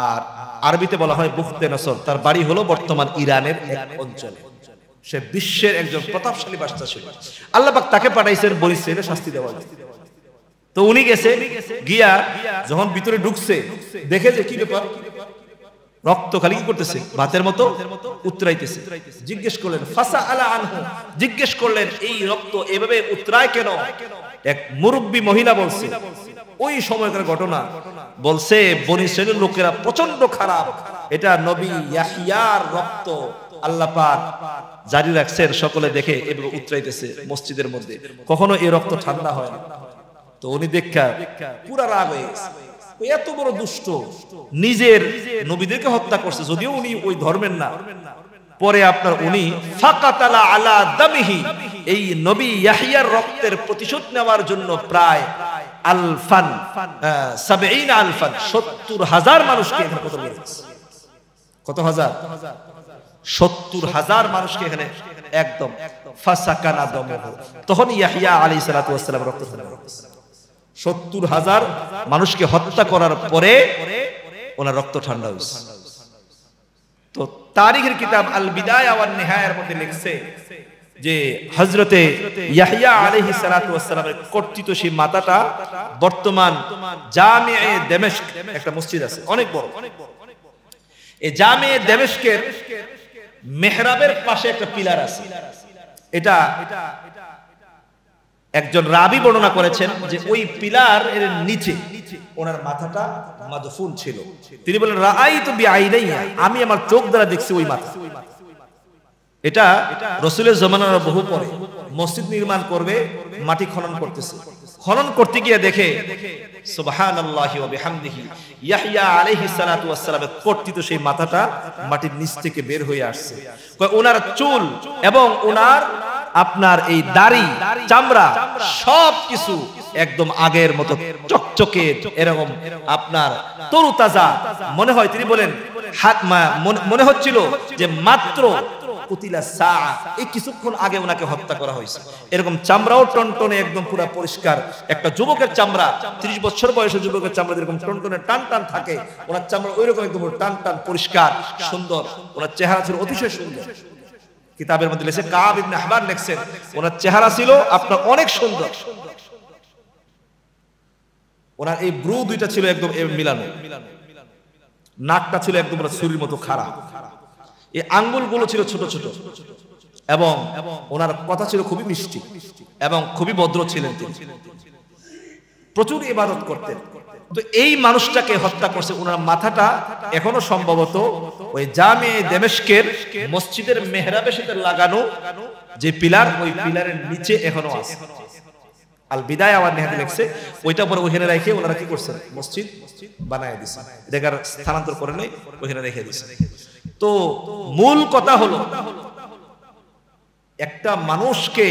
আর আরবিতে বলা হয় বুখতে নসর। তার বাড়ি হলো বর্তমান ইরানের এক অঞ্চলে। সে বিশ্বের একজন প্রতাপশালী বাদশা ছিল। আল্লাহ পাক তাকে পাঠাইছেন বনি ইসরাইলের শাস্তি দেওয়ার জন্য। তো উনি গেছে, গিয়া যখন ভিতরে ঢুকছে দেখে যে কি ব্যাপার, রক্ত খালি কি করতেছে, ভাতের মতো উতরাইতেছে। জিজ্ঞেস করলেন ফাসা আলা আনহু, জিজ্ঞেস করলেন এই রক্ত এভাবে উতরায় কেন? এক মুরব্বী মহিলা বলছে, ওই সময়কার ঘটনা, বলছে বনি ইসরাইলের লোকেরা প্রচন্ড খারাপ, এটা নবী ইয়াহইয়ার রক্ত আল্লাহ পাক জারি রাখছেন, সকলে দেখে এভাবে উতরাইতেছে মসজিদের মধ্যে, কখনো এই রক্ত ঠান্ডা হয় না। তো উনি দেখা পুরা রাগ হয়ে গেছে, এত বড় দুষ্ট, নিজের নবীদেরকে হত্যা করছে, যদিও উনি ওই ধর্মের না। পরে আপনার উনি ফাকাতালা আলা দামিহি, এই নবী ইয়াহইয়ার রক্তের প্রতিশোধ নেওয়ার জন্য প্রায় আলফান 70 আলফান 70,000 মানুষকে এখানে কত মেরেছে। কত হাজার? 70,000 মানুষকে এখানে একদম ফাসাকানা দমহু। তখন ইয়াহইয়া আলাইহিস সালাতু ওয়াস সালাম রক্ত ঝরে পড়েছে। 70,000 মানুষকে হত্যা করার পরে ওনার রক্ত ঠান্ডা হয়েছে। তো তারিখের কিতাব আল বিদায়া ওয়ান নিহায়ার মধ্যে লিখছে যে হযরতে ইয়াহইয়া আলাইহিস সালাতু ওয়াস সালামের কর্তৃত সেই মাথাটা বর্তমান জামিয়ে দামেস্ক, একটা মসজিদ আছে অনেক বড়, এই জামিয়ে দামেস্কের মেহরাবের পাশে একটা পিলার আছে। এটা একজন রাবী বর্ণনা করেছেন যে ওই পিলার এর নিচে ওনার মাথাটা মাদফুন ছিল। তিনি বলেন রাআইতু বিআইনাইয়া, আমি আমার চোখ দ্বারা দেখছি ওই মাথা। এটা রাসূলের জামানার বহু পরে মসজিদ নির্মাণ করবে, মাটি খনন করতেছে, খনন করতে গিয়ে দেখে সুবহানাল্লাহি ওয়া বিহামদিহি ইয়াহইয়া আলাইহিস সালাতু ওয়াস সালামের কর্তৃত সেই মাথাটা মাটির নিচ থেকে বের হয়ে আসছে। ওনার চুল এবং ওনার আপনার এই দাড়ি, চামড়া সবকিছু একদম আগের মতো চকচকে, এরকম আপনার তরুতাজা মনে হয়। তিনি বলেন মনে হচ্ছিল যে মাত্র কুতিলা সাআ, এই কিছুক্ষণ আগে ওনাকে হত্যা করা হয়েছে। এরকম চামড়াও টনটনে একদম পুরো পরিষ্কার। একটা যুবকের চামড়া, 30 বছর বয়সের যুবকের চামড়া যেরকম টনটনে টান টান থাকে, ওনার চামড়া ওইরকম একদম টান টান পরিষ্কার সুন্দর। ওনার চেহারা ছিল অতিশয় সুন্দর। কিতাবের মধ্যে লিখেছে, কাব ইবনে আহবার লিখছেন ওনার চেহারা ছিল আপনার অনেক সুন্দর। ওনার এই ব্রু দুইটা ছিল একদম মিলানো, নাকটা ছিল একদম ছুরির মতো খাড়া, এই আঙ্গুলগুলো ছিল ছোট ছোট, এবং ওনার কথা ছিল খুবই মিষ্টি এবং খুবই ভদ্র ছিলেন। তিনি প্রচুর ইবাদত করতেন। তো এই মানুষটাকে হত্যা করছে। ওনার মাথাটা এখনো সম্ভবত ওই জামিয়ে দামেস্কের মসজিদের মেহরাবের সাথে লাগানো যে পিলার, ওই পিলারের নিচে এখনো আছে। আল বিদায়া ওয়ান নিহায়াতে লিখছে ওইটা পরে ওখানে রেখে ওনারা কি করছেন, মসজিদ বানায় দিয়েছে, এটাকে স্থানান্তর করে নেই, ওখানে রেখে দিয়েছে। তো মূল কথা হলো, একটা মানুষকে,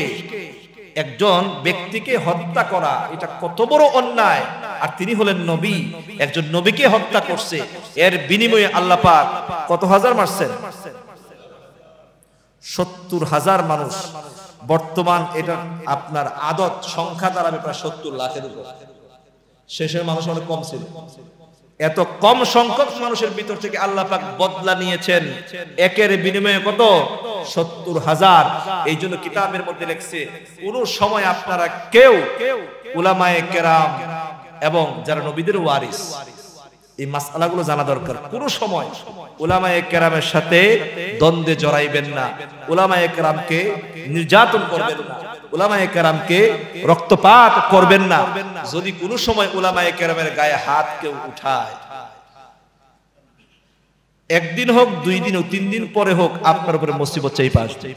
একজন ব্যক্তিকে হত্যা করা এটা কত বড় অন্যায়। আর তিনি হলেন নবী, একজন নবীকে হত্যা করছে, এর বিনিময়ে আল্লাহ পাক কত হাজার মারছেন? 70,000 মানুষ, বর্তমান এটা আপনার আদত সংখ্যা দাঁড়াবে প্রায় 70 লাখের উপর। শেষের মানুষ অনেক কম ছিল। এত কম সংখ্যক মানুষের ভিতর থেকে আল্লাহ পাক বদলা নিয়েছেন একের বিনিময়ে কত? 70,000। এই জন্য কিতাবের মধ্যে লেখছে কোন সময় আপনারা কেউ উলামায়ে কেরাম এবং যারা নবীদের ওয়ারিস, এই মাসআলাগুলো জানা দরকার। কোন সময় উলামায়ে কেরামের সাথে দ্বন্দ্বে জড়াইবেন না, উলামায়ে কেরামকে নির্যাতন করবেন না, উলামায়ে কেরামকে রক্তপাত করবেন না। যদি কোন সময় উলামায়ে কেরামের গায়ে হাত কেউ উঠায়, একদিন হোক, 2 দিন হোক, 3 দিন পরে হোক, আপনার উপরে মুসিবত চাইবে আসবে।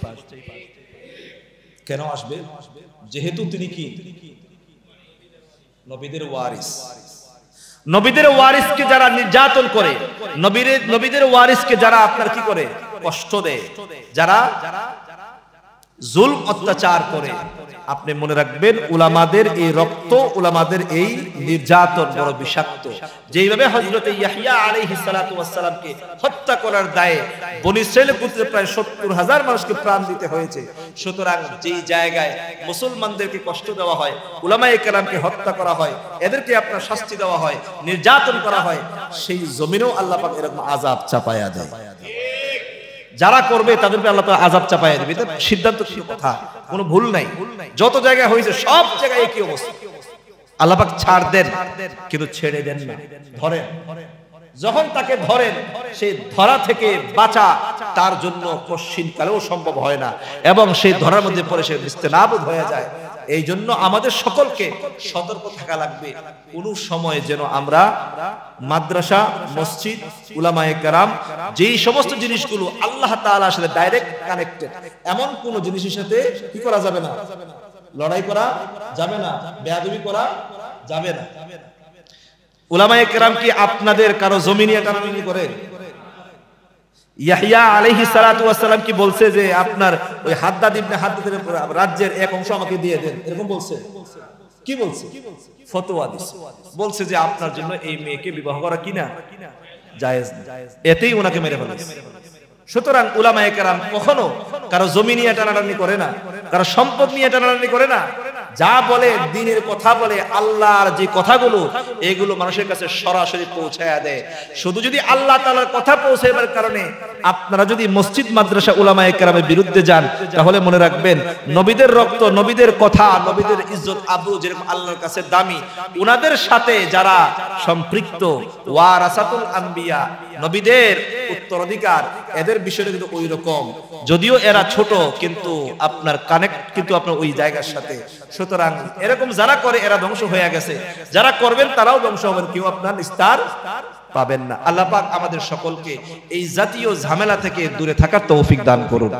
কেন আসবে? যেহেতু তিনি কি? নবীদের ওয়ারিস। নবীদের ওয়ারিসকে যারা নির্যাতন করে, নবীদের ওয়ারিসকে যারা আপনার কি করে? কষ্ট দেয়, যারা জুলম অত্যাচার করে, আপনি মনে রাখবেন উলামাদের এই রক্ত, উলামাদের এই নির্যাতন বড় বিষাক্ত। যেইভাবে হযরত ইয়াহইয়া আলাইহিস সালাতু ওয়াস সালামকে হত্যা করার দায়ে বনী ইসরাইলের পুত্র প্রায় 70,000 মানুষকে প্রাণ দিতে হয়েছে। সুতরাং যেই জায়গায় মুসলমানদেরকে কষ্ট দেওয়া হয়, উলামায়ে কেরামকে হত্যা করা হয়, এদেরকে আপনার শাস্তি দেওয়া হয়, নির্যাতন করা হয়, সেই জমিনেও আল্লাহ পাক এরকম আযাব চাপায়া দেয়। যারা করবে তাদের উপরে আল্লাহ তাআলা আযাব চাপায়া দেবে। এটা সিদ্ধান্ত কি কথা, কোনো ভুল নাই। যত জায়গায় হয়েছে সব জায়গায় একই অবস্থা। আল্লাহ পাক ছাড় দেন, কিন্তু ছেড়ে দেন না, ধরেন। যখন তাকে ধরেন, সেই ধরা থেকে বাঁচা তার জন্য কশিনকালেও সম্ভব হয় না, এবং সেই ধরার মধ্যে পড়ে সে ইস্তেনাবুদ হয়ে যায়। এই জন্য আমাদের সকলকে সতর্ক থাকা লাগবে। কোন সময় যেন আমরা মাদ্রাসা, মসজিদ, উলামায়ে কেরাম, যেই সমস্ত জিনিসগুলো আল্লাহ তাআলার সাথে ডাইরেক্ট কানেক্টেড, এমন কোন জিনিসের সাথে কি করা যাবে না? লড়াই করা যাবে না, বেয়াদবি করা যাবে না। উলামায়ে কেরাম কি আপনাদের কারো জমি নিয়ে টানাটানি করে? ইয়াহইয়া আলাইহিস সালাতু ওয়াস সালাম কি বলছে যে আপনার ওই হাদ্দাদ ইবনে হাদ্দাদের রাজ্যের এক অংশ আমাকে দিয়ে দেন? এরকম বলছে? কি বলছে? ফতোয়া দিছে, বলছে যে আপনার জন্য এই মেয়েকে বিবাহ করা কিনা জায়েজ না, এতেই ওনাকে মেরে ফেলেছে। সুতরাং উলামায়ে কেরাম কখনো কারো জমি নিয়ে টানাটানি করে না, কারো সম্পদ নিয়ে টানাটানি করে না। যা বলে দ্বীনের কথা বলে, আল্লাহর যে কথাগুলো, এগুলো মানুষের কাছে সরাসরি পৌঁছায়া দেয়। শুধু যদি আল্লাহ তাআলার কথা পৌঁছাবার কারণে আপনারা যদি মসজিদ, মাদ্রাসা, উলামায়ে কেরামের বিরুদ্ধে যান, তাহলে মনে রাখবেন নবীদের রক্ত, নবীদের কথা, নবীদের ইজ্জত আবরু যেরকম আল্লাহর কাছে দামি, উনাদের সাথে যারা সম্পৃক্ত, ওয়ারাসাতুল আম্বিয়া, নবীদের উত্তরাধিকার, এদের বিষয়টা কিন্তু ওই রকম। যদিও এরা ছোট, কিন্তু আপনার কানেক্ট কিন্তু আপনার ওই জায়গার সাথে। সুতরাং এরকম যারা করে এরা ধ্বংস হয়ে গেছে, যারা করবেন তারাও ধ্বংস হবেন, কেউ আপনার নিস্তার পাবেন না। আল্লাহ পাক আমাদের সকলকে এই জাতীয় ঝামেলা থেকে দূরে থাকার তৌফিক দান করুন।